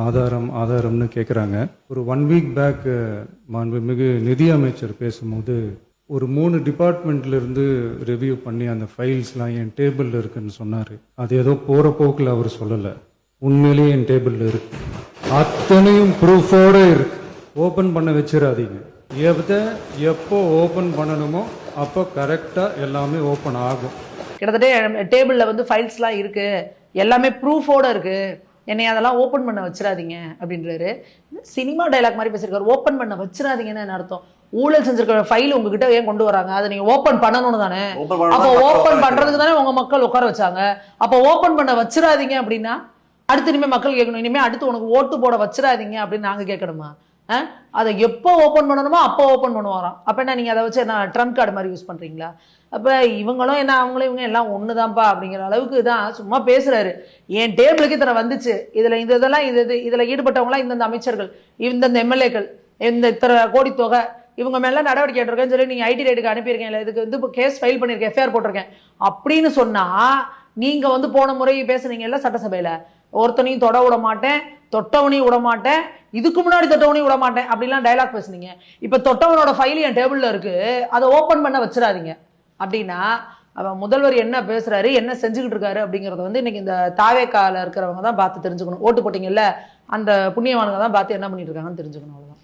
ஆதாரம்னு கேட்குறாங்க. ஒரு 1 week back மாண்புமிகு நிதி அமைச்சர் பேசும்போது ஒரு 3 டிபார்ட்மெண்ட்லேருந்து ரிவ்யூ பண்ணி அந்த ஃபைல்ஸ்லாம் என் டேபிளில் இருக்குன்னு சொன்னார். அது ஏதோ போகிற போக்கில் அவர் சொல்லலை, உண்மையிலேயே என் டேபிளில் இருக்கு, அத்தனையும் ப்ரூஃபோடு இருக்கு. ஓப்பன் பண்ண வச்சிடாதீங்க. எப்போ ஓப்பன் பண்ணணுமோ அப்போ கரெக்டாக எல்லாமே ஓப்பன் ஆகும். கிட்டத்தட்ட டேபிளில் வந்து ஃபைல்ஸ்லாம் இருக்கு, எல்லாமே ப்ரூஃபோடு இருக்கு, என்னை அதெல்லாம் ஓப்பன் பண்ண வச்சிடாதீங்க அப்படின்றாரு. சினிமா டைலாக் மாதிரி பேசியிருக்காரு. ஓப்பன் பண்ண வச்சிடாதீங்கன்னு என்ன அர்த்தம்? ஊழல் செஞ்சிருக்கிற ஃபைல் உங்ககிட்ட ஏன் கொண்டு வராங்க? அதை நீங்க ஓப்பன் பண்ணணும்னு தானே. அப்போ ஓப்பன் பண்றதுக்கு தானே உங்க மக்கள் உட்கார வச்சாங்க. அப்போ ஓப்பன் பண்ண வச்சிடாதீங்க அப்படின்னா அடுத்து இனிமே மக்கள் கேட்கணும், இனிமே அடுத்து உனக்கு ஓட்டு போட வச்சிடாதீங்க அப்படின்னு நாங்க கேட்கணுமா? அதை எப்போ ஓப்பன் பண்ணணுமோ அப்போ ஓப்பன் பண்ணுவாராம். அப்போ என்ன நீங்கள் அதை வச்சு என்ன ட்ரம்ப் கார்டு மாதிரி யூஸ் பண்ணுறீங்களா? அப்போ இவங்களும் என்ன அவங்களும் இவங்க எல்லாம் ஒன்று தான்ப்பா அப்படிங்கிற அளவுக்கு தான் சும்மா பேசுகிறாரு. என் டேபிளுக்கு இத்தனை வந்துச்சு, இதில் இதெல்லாம் இதில் ஈடுபட்டவங்களாம் இந்தந்த அமைச்சர்கள், இந்தந்த எம்எல்ஏக்கள், இத்தனை கோடி தொகை, இவங்க மேலே நடவடிக்கை எடுத்திருக்கேன்னு சொல்லி நீங்கள் ஐடி ரைடுக்கு அனுப்பியிருக்கேன், இல்லை இதுக்கு வந்து இப்போ கேஸ் ஃபைல் பண்ணியிருக்கேன், எஃப்ஐஆர் போட்டிருக்கேன் அப்படின்னு சொன்னால் நீங்கள் வந்து போன முறை பேசுனீங்கல்ல சட்டசபையில், ஒருத்தனையும் தொட விட மாட்டேன், தொட்டவனையும் விட மாட்டேன், இதுக்கு முன்னாடி தொட்டவனையும் விட மாட்டேன் அப்படிலாம் டைலாக் பேசுனீங்க. இப்போ தொட்டவனோட ஃபைல் என் டேபிளில் இருக்கு, அதை ஓப்பன் பண்ண வச்சிடாதீங்க அப்படின்னா அவன் முதல்வர் என்ன பேசுறாரு, என்ன செஞ்சுக்கிட்டு இருக்காரு அப்படிங்கிறத வந்து இன்னைக்கு இந்த தாவேக்கால இருக்கிறவங்க தான் பார்த்து தெரிஞ்சுக்கணும். ஓட்டு போட்டிங்கல்ல அந்த புண்ணியவானுங்க தான் பார்த்து என்ன பண்ணிட்டு இருக்காங்கன்னு தெரிஞ்சுக்கணும். அவ்வளோதான்.